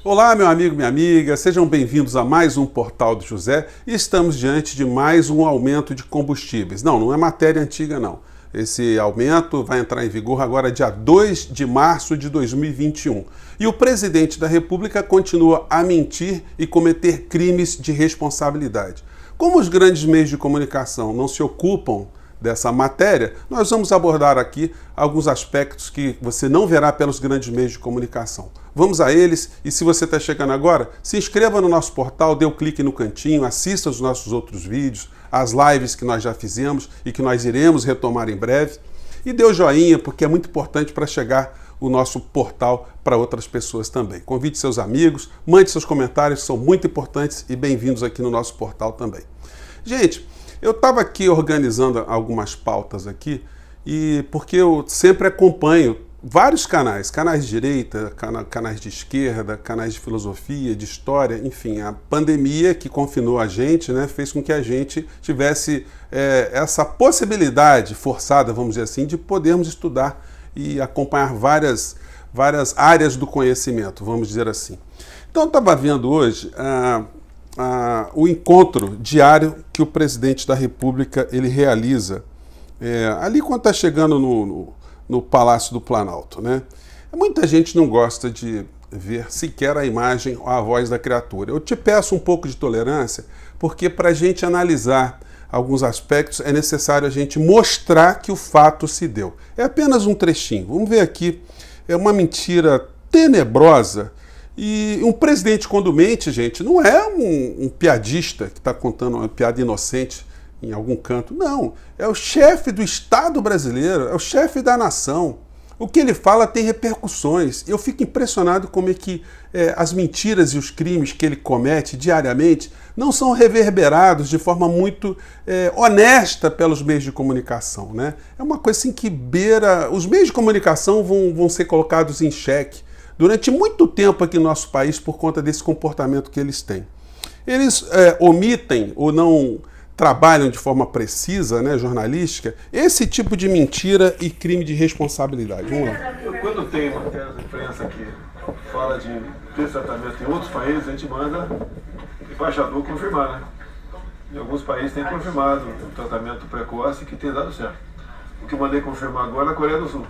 Olá, meu amigo, minha amiga, sejam bem-vindos a mais um Portal do José e estamos diante de mais um aumento de combustíveis. Não é matéria antiga, não. Esse aumento vai entrar em vigor agora dia 2 de março de 2021. E o presidente da República continua a mentir e cometer crimes de responsabilidade. Como os grandes meios de comunicação não se ocupam dessa matéria, nós vamos abordar aqui alguns aspectos que você não verá pelos grandes meios de comunicação. Vamos a eles e se você está chegando agora, se inscreva no nosso portal, dê um clique no cantinho, assista os nossos outros vídeos, as lives que nós já fizemos e que nós iremos retomar em breve. E dê o joinha, porque é muito importante para chegar o nosso portal para outras pessoas também. Convide seus amigos, mande seus comentários, são muito importantes e bem-vindos aqui no nosso portal também. Gente, eu estava aqui organizando algumas pautas aqui, e porque eu sempre acompanho vários canais de direita, canais de esquerda, canais de filosofia, de história, enfim, a pandemia que confinou a gente, né, fez com que a gente tivesse essa possibilidade forçada, vamos dizer assim, de podermos estudar e acompanhar várias áreas do conhecimento, vamos dizer assim. Então eu estava vendo hoje o encontro diário que o presidente da República ele realiza ali quando está chegando no Palácio do Planalto, né? Muita gente não gosta de ver sequer a imagem ou a voz da criatura. Eu te peço um pouco de tolerância, porque para a gente analisar alguns aspectos é necessário a gente mostrar que o fato se deu. É apenas um trechinho. Vamos ver aqui. É uma mentira tenebrosa. E um presidente quando mente, gente, não é um piadista que está contando uma piada inocente em algum canto. Não, é o chefe do Estado brasileiro, é o chefe da nação. O que ele fala tem repercussões. Eu fico impressionado como é que as mentiras e os crimes que ele comete diariamente não são reverberados de forma muito honesta pelos meios de comunicação, né? É uma coisa assim que beira... Os meios de comunicação vão ser colocados em xeque durante muito tempo aqui no nosso país por conta desse comportamento que eles têm. Eles omitem ou não trabalham de forma precisa, né, jornalística, esse tipo de mentira e crime de responsabilidade. Vamos lá. Quando tem matéria da imprensa que fala de tratamento em outros países, a gente manda o embaixador confirmar, né? Em alguns países tem confirmado o tratamento precoce que tem dado certo. O que eu mandei confirmar agora é na Coreia do Sul.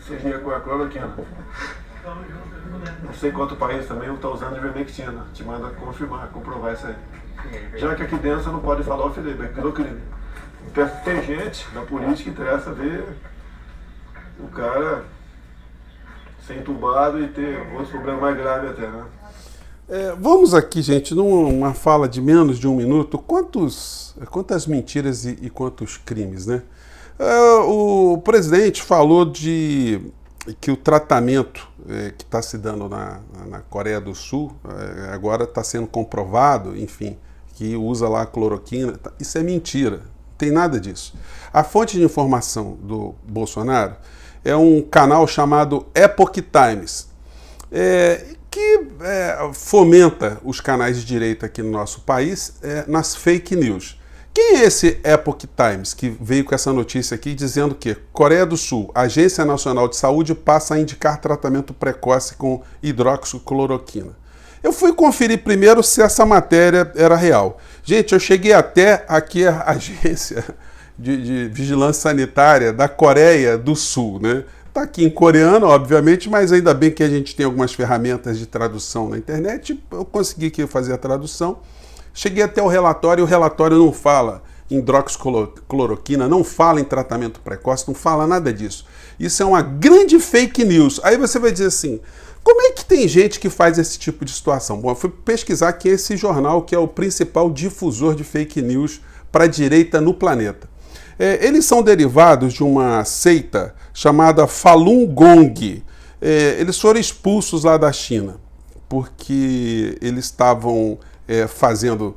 Seria com a cloroquina. Não sei quanto país também está usando ivermectina. Te manda confirmar, comprovar isso aí. Já que aqui dentro você não pode falar o Felipe, é cloroquina. Tem gente da política que interessa ver o cara ser entubado e ter outros problemas mais graves até, né? Vamos aqui, gente, numa fala de menos de um minuto, quantas mentiras e quantos crimes, né? O presidente falou que o tratamento que está se dando na Coreia do Sul agora está sendo comprovado, enfim, que usa lá a cloroquina. Isso é mentira, não tem nada disso. A fonte de informação do Bolsonaro é um canal chamado Epoch Times, que fomenta os canais de direita aqui no nosso país nas fake news. Quem é esse Epoch Times que veio com essa notícia aqui dizendo que Coreia do Sul, Agência Nacional de Saúde passa a indicar tratamento precoce com hidroxicloroquina? Eu fui conferir primeiro se essa matéria era real. Gente, eu cheguei até aqui a Agência de Vigilância Sanitária da Coreia do Sul, né? Está aqui em coreano, obviamente, mas ainda bem que a gente tem algumas ferramentas de tradução na internet. Eu consegui aqui fazer a tradução. Cheguei até o relatório não fala em hidroxicloroquina, não fala em tratamento precoce, não fala nada disso. Isso é uma grande fake news. Aí você vai dizer assim, como é que tem gente que faz esse tipo de situação? Bom, eu fui pesquisar que esse jornal que é o principal difusor de fake news para a direita no planeta. Eles são derivados de uma seita chamada Falun Gong. Eles foram expulsos lá da China, porque eles estavam fazendo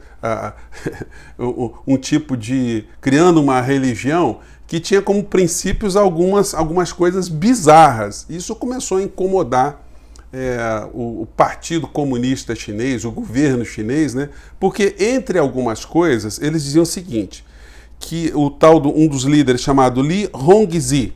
um tipo de... criando uma religião que tinha como princípios algumas coisas bizarras. Isso começou a incomodar o Partido Comunista Chinês, o governo chinês, né? Porque, entre algumas coisas, eles diziam o seguinte, que um dos líderes chamado Li Hongzhi,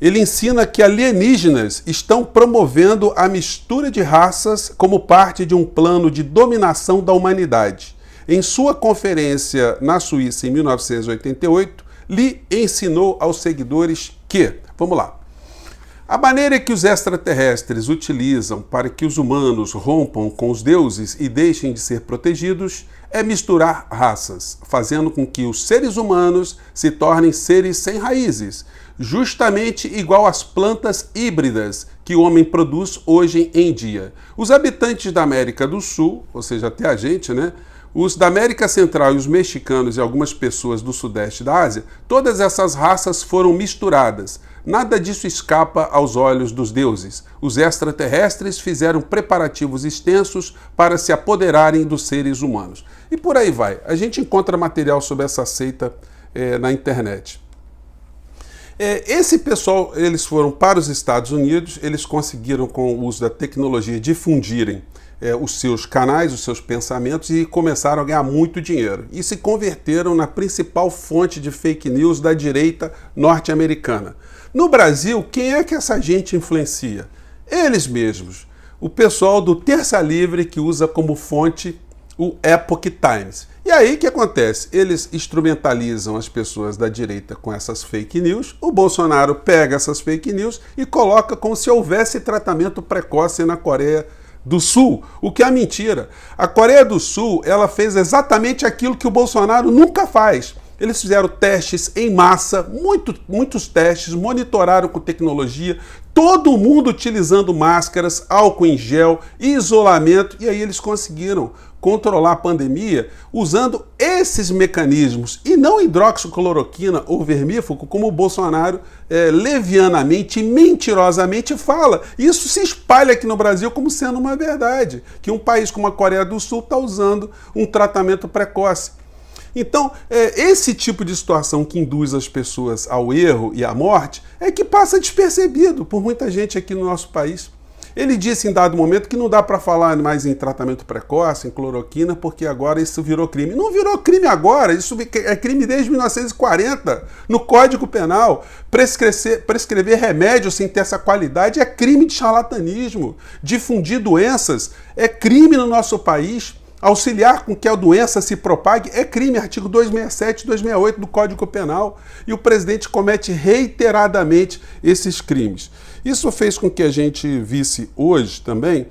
Ele ensina que alienígenas estão promovendo a mistura de raças como parte de um plano de dominação da humanidade. Em sua conferência na Suíça em 1988, Lee ensinou aos seguidores que, vamos lá, a maneira que os extraterrestres utilizam para que os humanos rompam com os deuses e deixem de ser protegidos é misturar raças, fazendo com que os seres humanos se tornem seres sem raízes, justamente igual às plantas híbridas que o homem produz hoje em dia. Os habitantes da América do Sul, ou seja, até a gente, né? Os da América Central e os mexicanos e algumas pessoas do Sudeste da Ásia, todas essas raças foram misturadas. Nada disso escapa aos olhos dos deuses. Os extraterrestres fizeram preparativos extensos para se apoderarem dos seres humanos. E por aí vai. A gente encontra material sobre essa seita na internet. Esse pessoal, eles foram para os Estados Unidos, eles conseguiram, com o uso da tecnologia, difundirem os seus canais, os seus pensamentos e começaram a ganhar muito dinheiro. E se converteram na principal fonte de fake news da direita norte-americana. No Brasil, quem é que essa gente influencia? Eles mesmos. O pessoal do Terça Livre, que usa como fonte o Epoch Times. E aí o que acontece? Eles instrumentalizam as pessoas da direita com essas fake news, o Bolsonaro pega essas fake news e coloca como se houvesse tratamento precoce na Coreia do Sul, o que é mentira. A Coreia do Sul, ela fez exatamente aquilo que o Bolsonaro nunca faz. Eles fizeram testes em massa, muitos testes, monitoraram com tecnologia, todo mundo utilizando máscaras, álcool em gel, isolamento, e aí eles conseguiram controlar a pandemia usando esses mecanismos e não hidroxicloroquina ou vermífugo, como o Bolsonaro levianamente e mentirosamente fala. Isso se espalha aqui no Brasil como sendo uma verdade, que um país como a Coreia do Sul está usando um tratamento precoce. Então, esse tipo de situação que induz as pessoas ao erro e à morte é que passa despercebido por muita gente aqui no nosso país. Ele disse em dado momento que não dá para falar mais em tratamento precoce, em cloroquina, porque agora isso virou crime. Não virou crime agora, isso é crime desde 1940, no Código Penal. Prescrever remédio sem ter essa qualidade é crime de charlatanismo. Difundir doenças é crime no nosso país. Auxiliar com que a doença se propague é crime, artigo 267 e 268 do Código Penal. E o presidente comete reiteradamente esses crimes. Isso fez com que a gente visse hoje também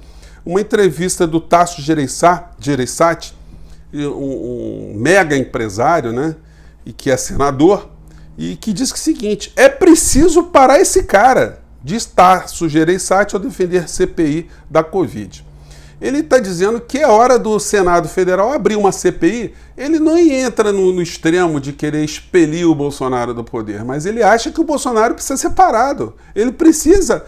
uma entrevista do Tasso Gereissati, um mega empresário, né, e que é senador, e que diz que é o seguinte: é preciso parar esse cara, diz Tasso Gereissati ao defender CPI da Covid. Ele está dizendo que é hora do Senado Federal abrir uma CPI. Ele não entra no extremo de querer expelir o Bolsonaro do poder, mas ele acha que o Bolsonaro precisa ser parado. Ele precisa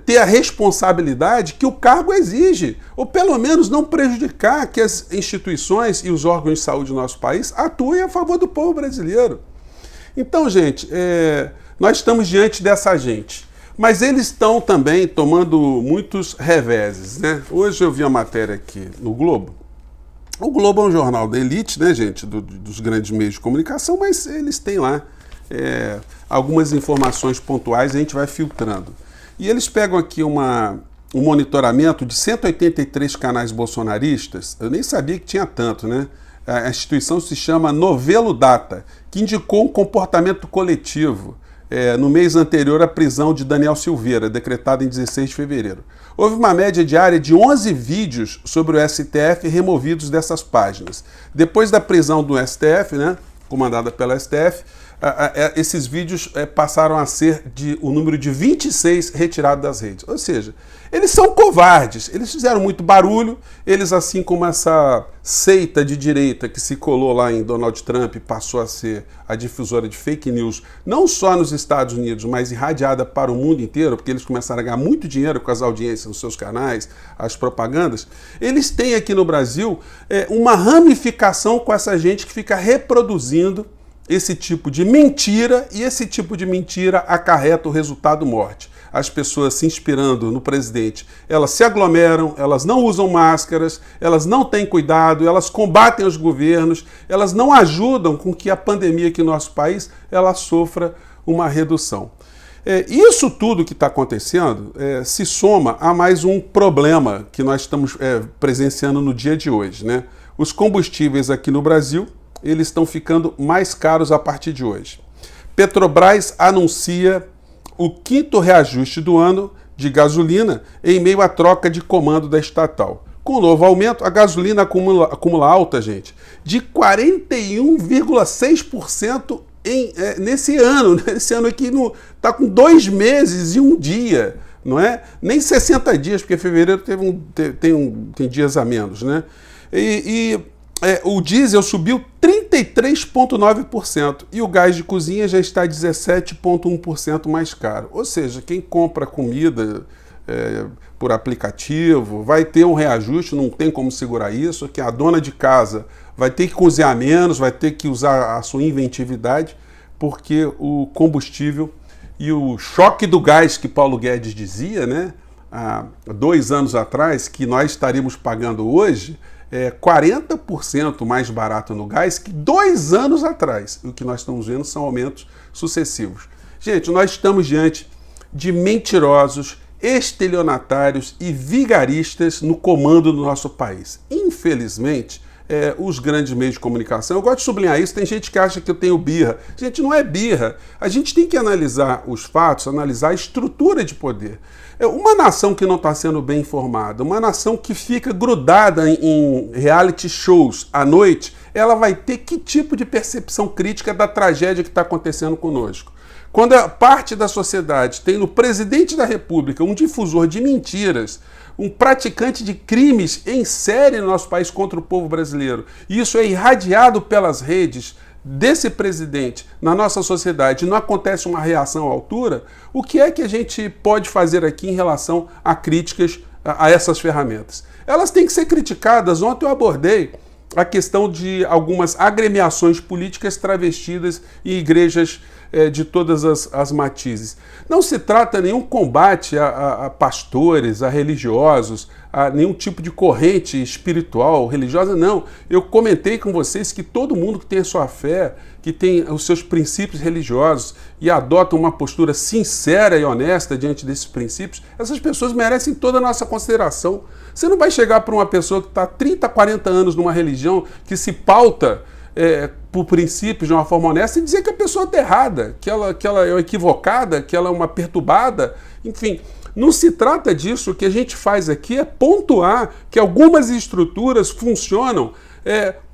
ter a responsabilidade que o cargo exige, ou pelo menos não prejudicar que as instituições e os órgãos de saúde do nosso país atuem a favor do povo brasileiro. Então, gente, nós estamos diante dessa gente. Mas eles estão também tomando muitos reveses, né? Hoje eu vi a matéria aqui no Globo. O Globo é um jornal da elite, né, gente? Dos grandes meios de comunicação, mas eles têm lá algumas informações pontuais e a gente vai filtrando. E eles pegam aqui um monitoramento de 183 canais bolsonaristas. Eu nem sabia que tinha tanto, né? A instituição se chama Novelo Data, que indicou um comportamento coletivo no mês anterior à prisão de Daniel Silveira, decretada em 16 de fevereiro. Houve uma média diária de 11 vídeos sobre o STF removidos dessas páginas. Depois da prisão do STF, né, comandada pela STF, esses vídeos passaram a ser o número de 26 retirados das redes. Ou seja, eles são covardes, eles fizeram muito barulho, eles, assim como essa seita de direita que se colou lá em Donald Trump e passou a ser a difusora de fake news, não só nos Estados Unidos, mas irradiada para o mundo inteiro, porque eles começaram a ganhar muito dinheiro com as audiências nos seus canais, as propagandas. Eles têm aqui no Brasil uma ramificação com essa gente que fica reproduzindo esse tipo de mentira, e esse tipo de mentira acarreta o resultado morte. As pessoas se inspirando no presidente, elas se aglomeram, elas não usam máscaras, elas não têm cuidado, elas combatem os governos, elas não ajudam com que a pandemia aqui no nosso país ela sofra uma redução. Isso tudo que está acontecendo se soma a mais um problema que nós estamos presenciando no dia de hoje, né? Os combustíveis aqui no Brasil, eles estão ficando mais caros a partir de hoje. Petrobras anuncia o 5º reajuste do ano de gasolina em meio à troca de comando da estatal. Com o novo aumento, a gasolina acumula alta, gente, de 41,6% nesse ano. Esse ano aqui está com 2 meses e 1 dia, não é? Nem 60 dias, porque fevereiro tem dias a menos, né? O diesel subiu 33,9% e o gás de cozinha já está 17,1% mais caro. Ou seja, quem compra comida por aplicativo vai ter um reajuste, não tem como segurar isso, que a dona de casa vai ter que cozinhar menos, vai ter que usar a sua inventividade, porque o combustível e o choque do gás que Paulo Guedes dizia, né, há 2 anos atrás, que nós estaríamos pagando hoje, 40% mais barato no gás que 2 anos atrás. O que nós estamos vendo são aumentos sucessivos. Gente, nós estamos diante de mentirosos, estelionatários e vigaristas no comando do nosso país. Infelizmente, os grandes meios de comunicação, eu gosto de sublinhar isso, tem gente que acha que eu tenho birra. Gente, não é birra. A gente tem que analisar os fatos, analisar a estrutura de poder. Uma nação que não está sendo bem informada, uma nação que fica grudada em reality shows à noite, ela vai ter que tipo de percepção crítica da tragédia que está acontecendo conosco? Quando a parte da sociedade tem no presidente da República um difusor de mentiras, um praticante de crimes em série no nosso país contra o povo brasileiro, e isso é irradiado pelas redes desse presidente na nossa sociedade, não acontece uma reação à altura, o que é que a gente pode fazer aqui em relação a críticas a essas ferramentas? Elas têm que ser criticadas. Ontem eu abordei a questão de algumas agremiações políticas travestidas em igrejas de todas as matizes. Não se trata nenhum combate a pastores, a religiosos, a nenhum tipo de corrente espiritual, religiosa, não. Eu comentei com vocês que todo mundo que tem a sua fé, que tem os seus princípios religiosos e adota uma postura sincera e honesta diante desses princípios, essas pessoas merecem toda a nossa consideração. Você não vai chegar para uma pessoa que está há 30, 40 anos numa religião que se pauta por princípios de uma forma honesta e dizer que a pessoa está errada, que ela é equivocada, que ela é uma perturbada, enfim. Não se trata disso. O que a gente faz aqui é pontuar que algumas estruturas funcionam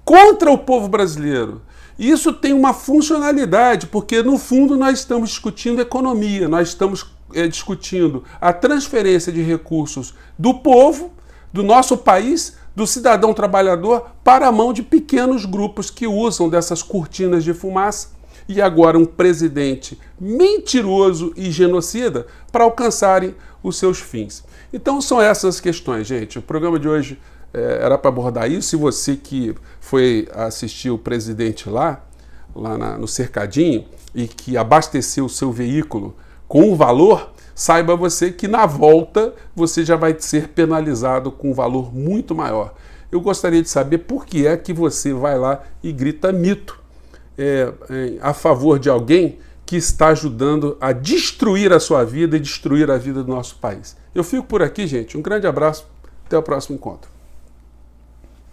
contra o povo brasileiro. E isso tem uma funcionalidade, porque no fundo nós estamos discutindo economia, nós estamos discutindo a transferência de recursos do povo, do nosso país, do cidadão trabalhador para a mão de pequenos grupos que usam dessas cortinas de fumaça e agora um presidente mentiroso e genocida para alcançarem os seus fins. Então são essas questões, gente. O programa de hoje era para abordar isso. Se você que foi assistir o presidente lá no cercadinho e que abasteceu o seu veículo com um valor, saiba você que na volta você já vai ser penalizado com um valor muito maior. Eu gostaria de saber por que é que você vai lá e grita mito a favor de alguém que está ajudando a destruir a sua vida e destruir a vida do nosso país. Eu fico por aqui, gente. Um grande abraço. Até o próximo encontro.